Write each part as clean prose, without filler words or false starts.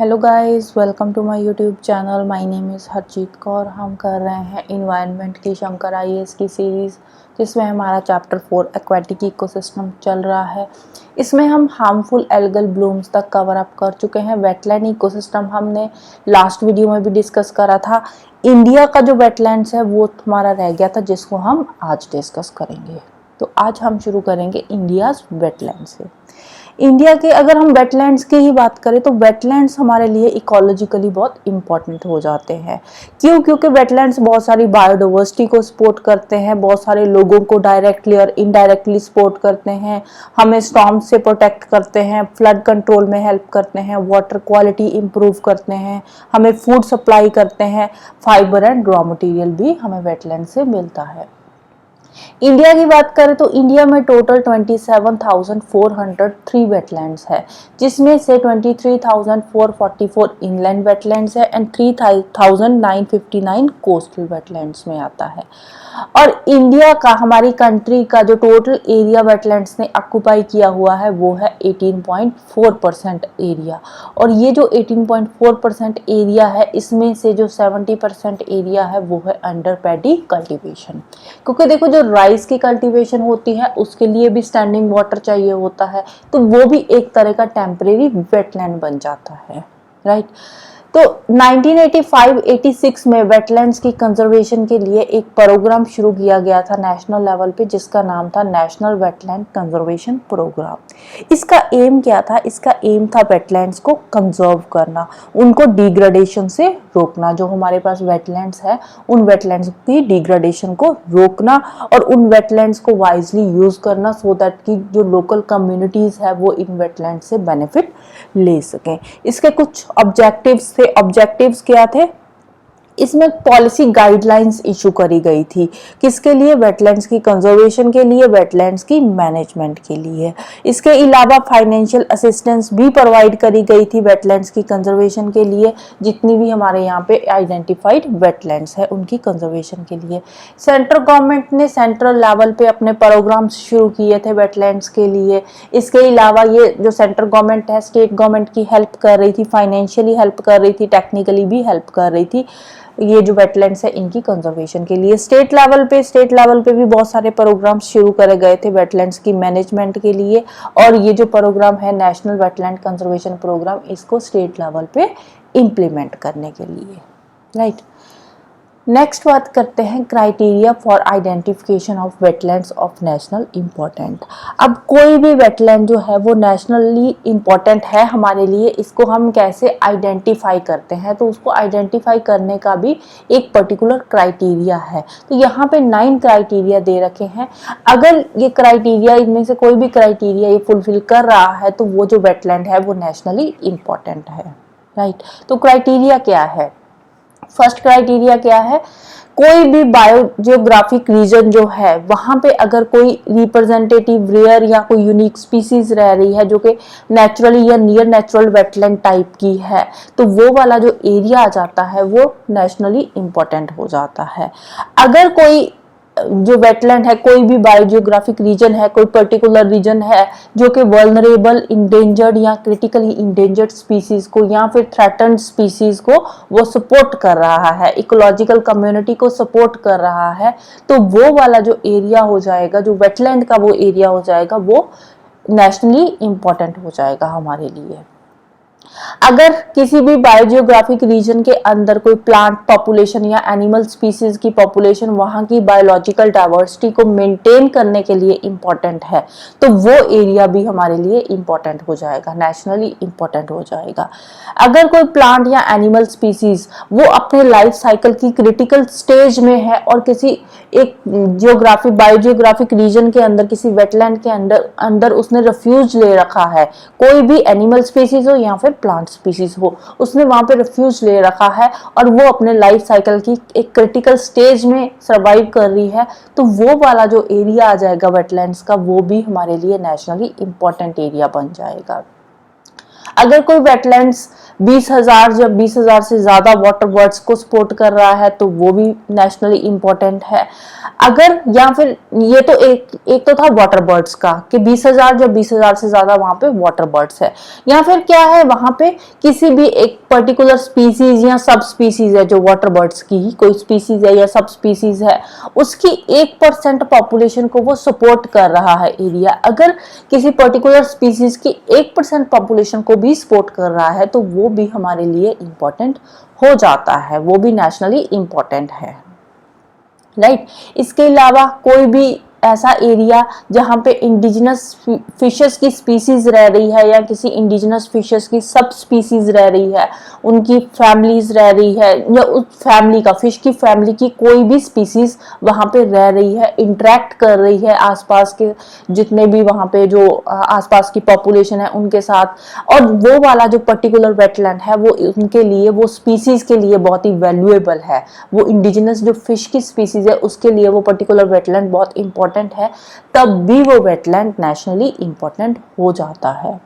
Hello guys, welcome to my YouTube channel. My name is Harjeet Kaur. हम कर रहे हैं इन्वायरमेंट की शंकर आईएएस की सीरीज़, जिसमें हमारा चैप्टर 4 एक्वेटिक इकोसिस्टम चल रहा है। इसमें हम हार्मफुल एल्गल ब्लूम्स तक कवर अप कर चुके हैं। वेटलैंड इकोसिस्टम हमने लास्ट वीडियो में भी डिस्कस करा था। इंडिया का जो वेटलैंड्स है वो हमारा रह गया था, जिसको हम आज डिस्कस करेंगे। तो आज हम शुरू करेंगे इंडियाज़ वेटलैंड से। इंडिया के अगर हम वेटलैंड्स की ही बात करें तो वेटलैंड्स हमारे लिए इकोलॉजिकली बहुत इंपॉर्टेंट हो जाते हैं। क्यों? क्योंकि वेटलैंड्स बहुत सारी बायोडाइवर्सिटी को सपोर्ट करते हैं, बहुत सारे लोगों को डायरेक्टली और इनडायरेक्टली सपोर्ट करते हैं, हमें स्टॉर्म से प्रोटेक्ट करते हैं, फ्लड कंट्रोल में हेल्प करते हैं, वाटर क्वालिटी इंप्रूव करते हैं, हमें फूड सप्लाई करते हैं, फाइबर एंड रॉ मटेरियल भी हमें वेटलैंड से मिलता है। इंडिया की बात करें तो इंडिया में टोटल 27,403 वेटलैंड्स है, जिसमें से 23,444 इनलैंड वेटलैंड्स है एंड 3,959 कोस्टल वेटलैंड्स में आता है। और इंडिया का, हमारी कंट्री का जो टोटल एरिया वेटलैंड्स ने ऑक्युपाई किया हुआ है वो है 18.4% एरिया। और ये जो 18.4% एरिया है, इसमें से जो 70% एरिया है वो है अंडर पैडी कल्टीवेशन। क्योंकि देखो, जो राइस की कल्टीवेशन होती है उसके लिए भी स्टैंडिंग वाटर चाहिए होता है, तो वो भी एक तरह का टेम्परेरी वेटलैंड बन जाता है, राइट। तो 1985-86 में वेटलैंड्स की कंजर्वेशन के लिए एक प्रोग्राम शुरू किया गया था नेशनल लेवल पे, जिसका नाम था नेशनल वेटलैंड कंजर्वेशन प्रोग्राम। इसका एम क्या था? इसका एम था वेटलैंड्स को कंजर्व करना, उनको डिग्रेडेशन से रोकना। जो हमारे पास वेटलैंड्स है उन वेटलैंड्स की डिग्रेडेशन को रोकना और उन वेटलैंड्स को वाइजली यूज करना, सो दैट कि जो लोकल कम्युनिटीज है वो इन वेटलैंड से बेनिफिट ले सकें। इसके कुछ ऑब्जेक्टिव्स थे। ऑब्जेक्टिव्स क्या थे? इसमें पॉलिसी गाइडलाइंस इशू करी गई थी। किसके लिए? वेटलैंड्स की कंजर्वेशन के लिए, वेटलैंड्स की मैनेजमेंट के लिए। इसके अलावा फाइनेंशियल असिस्टेंस भी प्रोवाइड करी गई थी वेटलैंड्स की कंजर्वेशन के लिए, जितनी भी हमारे यहाँ पे आइडेंटिफाइड वेटलैंड्स है उनकी कंजर्वेशन के लिए। सेंट्रल गवर्नमेंट ने सेंट्रल लेवल पे अपने प्रोग्राम्स शुरू किए थे वेटलैंड्स के लिए। इसके अलावा ये जो सेंट्रल गवर्नमेंट है, स्टेट गवर्नमेंट की हेल्प कर रही थी, फाइनेंशियली हेल्प कर रही थी, टेक्निकली भी हेल्प कर रही थी ये जो वेटलैंड्स है इनकी कंजर्वेशन के लिए। स्टेट लेवल पे भी बहुत सारे प्रोग्राम्स शुरू करे गए थे वेटलैंड्स की मैनेजमेंट के लिए। और ये जो प्रोग्राम है नेशनल वेटलैंड कंजर्वेशन प्रोग्राम, इसको स्टेट लेवल पे इम्प्लीमेंट करने के लिए, राइट। नेक्स्ट बात करते हैं criteria for identification of wetlands of national important. अब कोई भी वेटलैंड जो है वो नेशनली इम्पोर्टेंट है हमारे लिए, इसको हम कैसे आइडेंटिफाई करते हैं? तो उसको आइडेंटिफाई करने का भी एक पर्टिकुलर क्राइटेरिया है। तो यहाँ पे 9 क्राइटेरिया दे रखे हैं। अगर ये क्राइटेरिया, इनमें से कोई भी क्राइटेरिया ये फुलफिल कर रहा है तो वो जो वेटलैंड है वो नेशनली इम्पोर्टेंट है, राइट। तो क्राइटेरिया क्या है? फर्स्ट क्राइटेरिया क्या है? कोई भी बायोजियोग्राफिक रीजन जो है वहां पे अगर कोई रिप्रेजेंटेटिव रेयर या कोई यूनिक स्पीसीज रह रही है जो कि नेचुरली या नियर नेचुरल वेटलैंड टाइप की है, तो वो वाला जो एरिया आ जाता है वो नेशनली इंपॉर्टेंट हो जाता है। अगर कोई जो वेटलैंड है, कोई भी बायोजियोग्राफिक रीजन है, कोई पर्टिकुलर रीजन है जो कि वल्नरेबल, इंडेंजर्ड या क्रिटिकली इंडेंजर्ड स्पीसीज को या फिर थ्रेटन्ड स्पीसीज को वो सपोर्ट कर रहा है, इकोलॉजिकल कम्युनिटी को सपोर्ट कर रहा है, तो वो वाला जो एरिया हो जाएगा, जो वेटलैंड का वो एरिया हो जाएगा, वो नेशनली इंपॉर्टेंट हो जाएगा हमारे लिए। अगर किसी भी बायोजियोग्राफिक रीजन के अंदर कोई प्लांट पॉपुलेशन या एनिमल स्पीसीज की पॉपुलेशन वहां की बायोलॉजिकल डाइवर्सिटी को मेंटेन करने के लिए इंपॉर्टेंट है, तो वो एरिया भी हमारे लिए इंपॉर्टेंट हो जाएगा, नेशनली इंपॉर्टेंट हो जाएगा। अगर कोई प्लांट या एनिमल स्पीसीज वो अपने लाइफ साइकिल की क्रिटिकल स्टेज में है और किसी एक बायोजियोग्राफिक रीजन के अंदर, किसी वेटलैंड के अंदर उसने रिफ्यूज ले रखा है, कोई भी एनिमल स्पीसीज हो या फिर प्लांट स्पीसीज हो, उसने वहां पे रिफ्यूज ले रखा है और वो अपने लाइफ साइकिल की एक क्रिटिकल स्टेज में सर्वाइव कर रही है, तो वो वाला जो एरिया आ जाएगा वेटलैंड्स का, वो भी हमारे लिए नेशनली इंपॉर्टेंट एरिया बन जाएगा। अगर कोई वेटलैंड्स 20,000 या 20,000 से ज्यादा वाटर बर्ड्स को सपोर्ट कर रहा है तो वो भी नेशनली इंपॉर्टेंट है। अगर या फिर ये तो एक तो था वाटर बर्ड्स का कि 20,000 या 20,000 से ज्यादा वहां पे वाटर बर्ड्स है, या फिर क्या है वहां पे किसी भी एक पर्टिकुलर स्पीसीज या सब स्पीसीज है, जो वाटर बर्ड्स की ही कोई स्पीसीज है या सब स्पीसीज है, उसकी 1% पॉपुलेशन को वो सपोर्ट कर रहा है एरिया। अगर किसी पर्टिकुलर स्पीसीज की 1% पॉपुलेशन को भी सपोर्ट कर रहा है तो वो भी हमारे लिए इंपॉर्टेंट हो जाता है, वो भी नेशनली इंपॉर्टेंट है, राइट। इसके अलावा कोई भी ऐसा एरिया जहां पे इंडिजिनस फिशेस की स्पीसीज रह रही है या किसी इंडिजिनस फिशेस की सब स्पीसीज रह रही है, उनकी फैमिलीज रह रही है, या उस फैमिली का फिश की फैमिली की कोई भी स्पीसीज वहां पे रह रही है, इंटरेक्ट कर रही है आसपास के जितने भी वहां पे जो आसपास की पॉपुलेशन है उनके साथ, और वो वाला जो पर्टिकुलर वेटलैंड है वो उनके लिए, वो स्पीसीज के लिए बहुत ही वैल्यूएबल है, वो इंडिजिनस जो फिश की स्पीसीज है उसके लिए वो पर्टिकुलर वेटलैंड बहुत इंपॉर्टेंट है, तब भी वो वेटलैंड नेशनली इंपॉर्टेंट हो जाता है।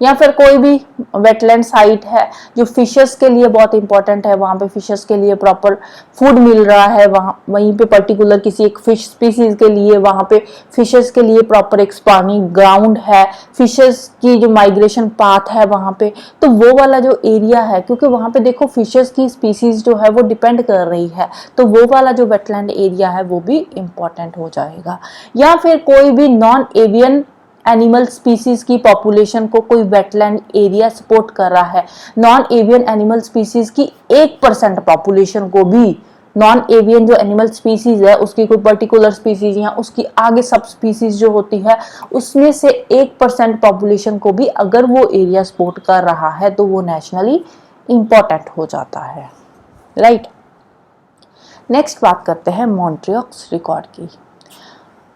या फिर कोई भी वेटलैंड साइट है जो फिशेस के लिए बहुत इंपॉर्टेंट है, वहां पे फिशेस के लिए प्रॉपर फूड मिल रहा है, वहां वहीं पे पर्टिकुलर किसी एक फिश स्पीसीज के लिए वहां पे फिशेस के लिए प्रॉपर एक स्पॉनिंग ग्राउंड है, फिशेस की जो माइग्रेशन पाथ है वहां पे, तो वो वाला जो एरिया है, क्योंकि वहां पे देखो फिशेस की स्पीसीज जो है वो डिपेंड कर रही है, तो वो वाला जो वेटलैंड एरिया है वो भी इंपॉर्टेंट हो जाएगा। या फिर कोई भी नॉन एवियन एनिमल स्पीसीज की पॉपुलेशन को कोई वेटलैंड एरिया सपोर्ट कर रहा है, नॉन एवियन एनिमल स्पीसीज की 1% पॉपुलेशन को भी, नॉन एवियन जो एनिमल स्पीसीज है उसकी कोई पर्टिकुलर स्पीसीज या उसकी आगे सब स्पीसीज जो होती है उसमें से 1% पॉपुलेशन को भी अगर वो एरिया सपोर्ट कर रहा है तो वो नेशनली इंपॉर्टेंट हो जाता है, राइट। नेक्स्ट बात करते हैं मॉन्ट्रियक्स रिकॉर्ड की।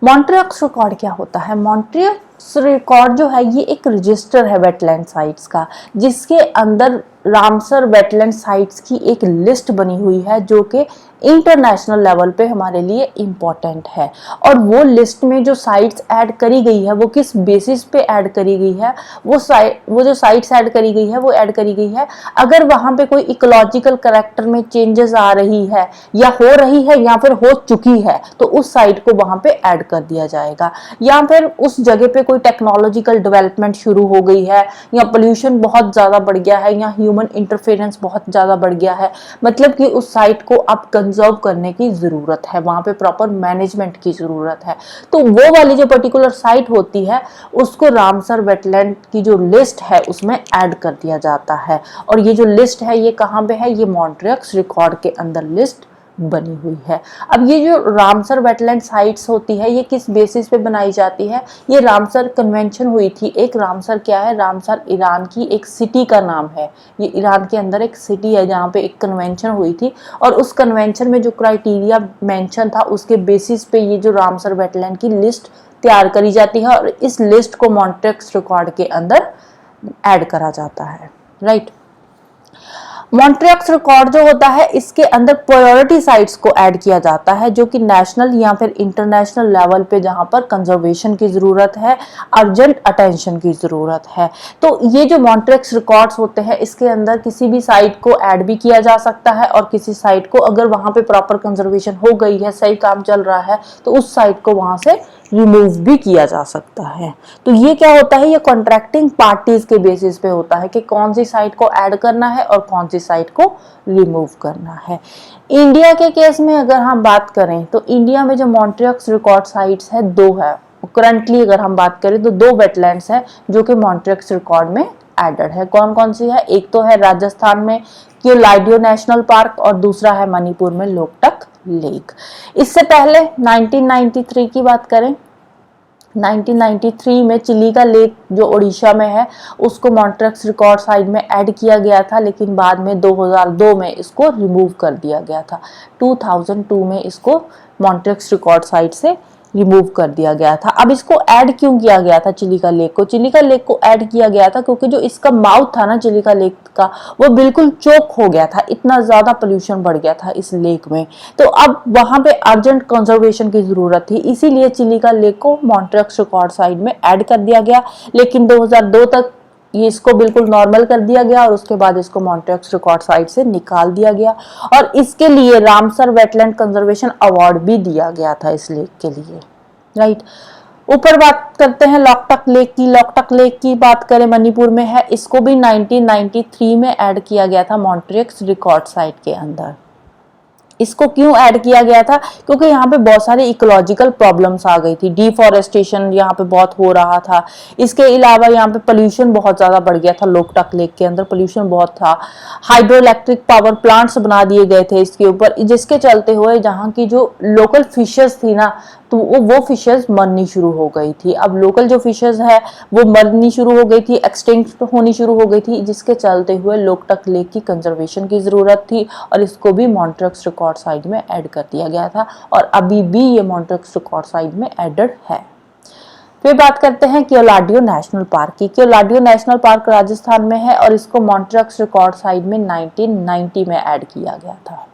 मॉन्ट्रियक्स रिकॉर्ड क्या होता है? मॉन्ट्रियक्स रिकॉर्ड जो है ये एक रजिस्टर है वेटलैंड साइट्स का, जिसके अंदर रामसर वेटलैंड साइट्स की एक लिस्ट बनी हुई है जो कि इंटरनेशनल लेवल पे हमारे लिए इम्पोर्टेंट है। और वो लिस्ट में जो साइट्स ऐड करी गई है वो किस बेसिस पे ऐड करी गई है, वो जो साइट्स ऐड करी गई है वो ऐड करी गई है अगर वहां पे कोई इकोलॉजिकल कैरेक्टर में चेंजेस आ रही है या हो रही है या फिर हो चुकी है तो उस साइट को वहां पे ऐड कर दिया जाएगा। या फिर उस जगह पे कोई टेक्नोलॉजिकल डेवलपमेंट शुरू हो गई है या पोल्यूशन बहुत ज्यादा बढ़ गया है या ह्यूमन इंटरफेरेंस बहुत ज्यादा बढ़ गया है, मतलब कि उस साइट को अब कंजर्व करने की जरूरत है, वहां पे प्रॉपर मैनेजमेंट की जरूरत है, तो वो वाली जो पर्टिकुलर साइट होती है उसको रामसर वेटलैंड की जो लिस्ट है उसमें ऐड कर दिया जाता है। और ये जो लिस्ट है ये कहाँ पे है? ये मॉन्ट्रियक्स रिकॉर्ड के अंदर लिस्ट बनी हुई है। अब ये जो रामसर वेटलैंड साइट्स होती है ये किस बेसिस पे बनाई जाती है? ये रामसर कन्वेंशन हुई थी एक। रामसर क्या है? रामसर ईरान की एक सिटी का नाम है, ये ईरान के अंदर एक सिटी है जहाँ पे एक कन्वेंशन हुई थी और उस कन्वेंशन में जो क्राइटेरिया मेंशन था उसके बेसिस पे ये जो रामसर वेटलैंड की लिस्ट तैयार करी जाती है और इस लिस्ट को मॉन्ट्रियक्स रिकॉर्ड के अंदर ऐड करा जाता है, राइट। मॉन्ट्रियक्स रिकॉर्ड जो होता है इसके अंदर प्रायोरिटी साइट्स को ऐड किया जाता है जो कि नेशनल या फिर इंटरनेशनल लेवल पे जहां पर कंजर्वेशन की जरूरत है, अर्जेंट अटेंशन की जरूरत है। तो ये जो मॉन्ट्रियक्स रिकॉर्ड्स होते हैं इसके अंदर किसी भी साइट को ऐड भी किया जा सकता है और किसी साइट को अगर वहां पे प्रॉपर कंजर्वेशन हो गई है, सही काम चल रहा है, तो उस साइट को वहां से रिमूव भी किया जा सकता है। तो ये क्या होता है? ये कॉन्ट्रैक्टिंग पार्टीज के बेसिस पे होता है कि कौन सी साइट को ऐड करना है और कौन सी साइट को रिमूव करना है। इंडिया के केस में अगर हम बात करें तो इंडिया में जो मॉन्ट्रियक्स रिकॉर्ड साइट्स है दो है। करंटली अगर हम बात करें तो दो वेटलैंड्स है जो कि मॉन्ट्रियक्स रिकॉर्ड में एडेड है। कौन कौन सी है? एक तो है राजस्थान में क्योलाइडियो नेशनल पार्क और दूसरा है मणिपुर में लोकटक लेक। इससे पहले 1993 की बात करें, 1993 में चिलिका लेक जो ओडिशा में है उसको मॉन्ट्रियक्स रिकॉर्ड साइट में ऐड किया गया था, लेकिन बाद में 2002 में इसको रिमूव कर दिया गया था। 2002 में इसको मॉन्ट्रियक्स रिकॉर्ड साइट से रिमूव कर दिया गया था। अब इसको ऐड क्यों किया गया था चिलिका लेक को? चिलिका लेक को ऐड किया गया था क्योंकि जो इसका माउथ था ना चिलिका लेक का वो बिल्कुल चोक हो गया था, इतना ज्यादा पोल्यूशन बढ़ गया था इस लेक में। तो अब वहां पे अर्जेंट कंजर्वेशन की जरूरत थी, इसीलिए चिलिका लेक को मॉन्ट्रियक्स रिकॉर्ड साइट में ऐड कर दिया गया। लेकिन 2002 तक ये इसको बिल्कुल नॉर्मल कर दिया गया और उसके बाद इसको मॉन्ट्रियक्स रिकॉर्ड साइट से निकाल दिया गया और इसके लिए रामसर वेटलैंड कंजर्वेशन अवार्ड भी दिया गया था इस लेक के लिए, राइट। ऊपर बात करते हैं लॉकटक लेक की। लॉकटक लेक की बात करें मणिपुर में है, इसको भी 1993 में ऐड किया गया था मॉन्ट्रियक्स रिकॉर्ड साइट के अंदर। इसको क्यों ऐड किया गया था? क्योंकि यहाँ पे बहुत सारी इकोलॉजिकल प्रॉब्लम्स आ गई थी, डिफॉरेस्टेशन यहाँ पे बहुत हो रहा था। इसके अलावा यहाँ पे पोल्यूशन बहुत ज्यादा बढ़ गया था, लोकटक लेक के अंदर पोल्यूशन बहुत था। हाइड्रो इलेक्ट्रिक पावर प्लांट्स बना दिए गए थे इसके ऊपर, जिसके चलते हुए जहाँ की जो लोकल फिशेस थी ना, तो वो फिशेस मरनी शुरू हो गई थी। अब लोकल जो फिशेस है वो मरनी शुरू हो गई थी, एक्सटिंक्ट होनी शुरू हो गई थी, जिसके चलते हुए लोकटक लेक की कंजर्वेशन की जरूरत थी और इसको भी मॉन्ट्रियक्स रिकॉर्ड साइट में ऐड कर दिया गया था और अभी भी ये मॉन्ट्रियक्स रिकॉर्ड साइट में एडेड है। फिर बात करते हैं केओलाडियो नेशनल पार्क की। केओलाडियो नेशनल पार्क राजस्थान में है और इसको मॉन्ट्रियक्स रिकॉर्ड साइट में 1990 में ऐड किया गया था।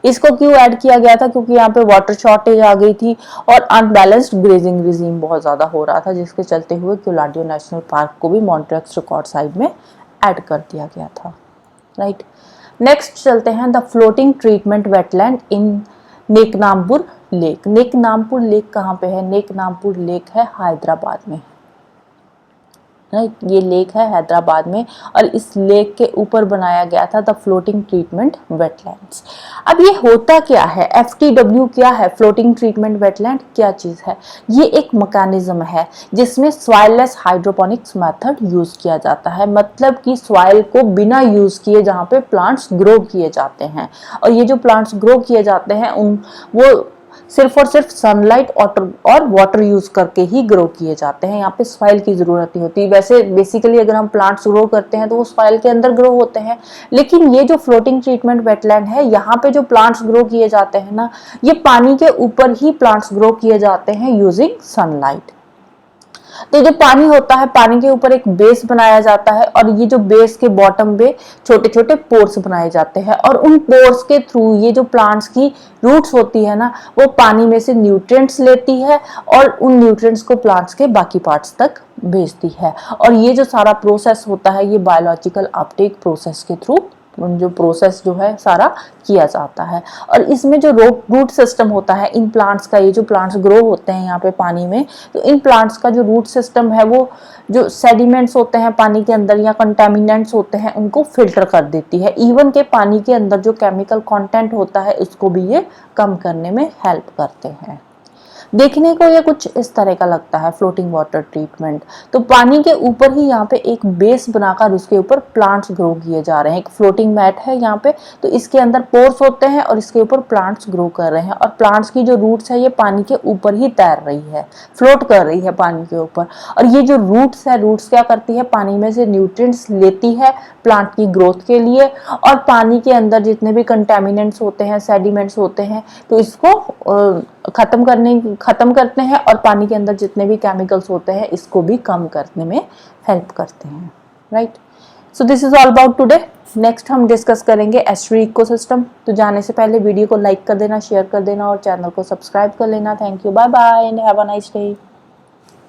इसको क्यों ऐड किया गया था? क्योंकि यहाँ पे वाटर शॉर्टेज आ गई थी और अनबैलेंस्ड ग्रेजिंग रिजीम बहुत ज्यादा हो रहा था, जिसके चलते हुए केओलाडियो नेशनल पार्क को भी मॉन्ट्रियक्स रिकॉर्ड साइट में ऐड कर दिया गया था, राइट। नेक्स्ट चलते हैं the floating treatment wetland in Neknampur lake. Neknampur lake कहाँ पे है? नेकनामपुर लेक है हैदराबाद में, राइट। ये लेक है हैदराबाद में और इस लेक के ऊपर बनाया गया था द फ्लोटिंग ट्रीटमेंट वेटलैंड्स। अब ये होता क्या है? FTW क्या है? फ्लोटिंग ट्रीटमेंट वेटलैंड क्या चीज है? ये एक मैकेनिज्म है जिसमें सॉइललेस हाइड्रोपोनिक्स मेथड यूज किया जाता है, मतलब कि सॉइल को बिना यूज किए जहाँ पे प्लांट्स ग्रो किए जाते हैं और ये जो प्लांट्स ग्रो किए जाते हैं वो सिर्फ और सिर्फ सनलाइट और वाटर यूज करके ही ग्रो किए जाते हैं। यहाँ पे सॉइल की जरूरत नहीं होती। वैसे बेसिकली अगर हम प्लांट्स ग्रो करते हैं तो वो सॉइल के अंदर ग्रो होते हैं, लेकिन ये जो फ्लोटिंग ट्रीटमेंट वेटलैंड है, यहाँ पे जो प्लांट्स ग्रो किए जाते हैं ना, ये पानी के ऊपर ही प्लांट्स ग्रो किए जाते हैं यूजिंग सनलाइट। तो जो पानी होता है, पानी के ऊपर एक बेस बनाया जाता है और ये जो बेस के बॉटम पे छोटे छोटे पोर्स बनाए जाते हैं और उन पोर्स के थ्रू ये जो प्लांट्स की रूट्स होती है ना, वो पानी में से न्यूट्रिएंट्स लेती है और उन न्यूट्रिएंट्स को प्लांट्स के बाकी पार्ट्स तक भेजती है। और ये जो सारा प्रोसेस होता है, ये बायोलॉजिकल अपटेक प्रोसेस के थ्रू जो प्रोसेस जो है सारा किया जाता है। और इसमें जो रूट सिस्टम होता है इन प्लांट्स का, ये जो प्लांट्स ग्रो होते हैं यहाँ पे पानी में, तो इन प्लांट्स का जो रूट सिस्टम है वो जो सेडिमेंट्स होते हैं पानी के अंदर या कंटेमिनेंट्स होते हैं उनको फिल्टर कर देती है। इवन के पानी के अंदर जो केमिकल कंटेंट होता है उसको भी ये कम करने में हेल्प करते हैं। देखने को ये कुछ इस तरह का लगता है फ्लोटिंग वाटर ट्रीटमेंट। तो पानी के ऊपर ही यहाँ पे एक बेस बनाकर उसके ऊपर प्लांट्स ग्रो किए जा रहे हैं। एक फ्लोटिंग मैट है यहाँ पे, तो इसके अंदर पोर्स होते हैं और इसके ऊपर प्लांट्स ग्रो कर रहे हैं और प्लांट्स की जो रूट्स है ये पानी के ऊपर ही तैर रही है, फ्लोट कर रही है पानी के ऊपर। और ये जो रूट्स है, रूट्स क्या करती है? पानी में से न्यूट्रिएंट्स लेती है प्लांट की ग्रोथ के लिए और पानी के अंदर जितने भी कंटेमिनेंट्स होते हैं, सेडिमेंट्स होते हैं, तो इसको खत्म करते हैं और पानी के अंदर जितने भी केमिकल्स होते हैं इसको भी कम करने में हेल्प करते हैं, right. So this is all about today. Next हम डिस्कस करेंगे एस्चुरी इकोसिस्टम। तो जाने से पहले वीडियो को लाइक कर देना, शेयर कर देना और चैनल को सब्सक्राइब कर लेना। Thank you, bye bye and have a nice day.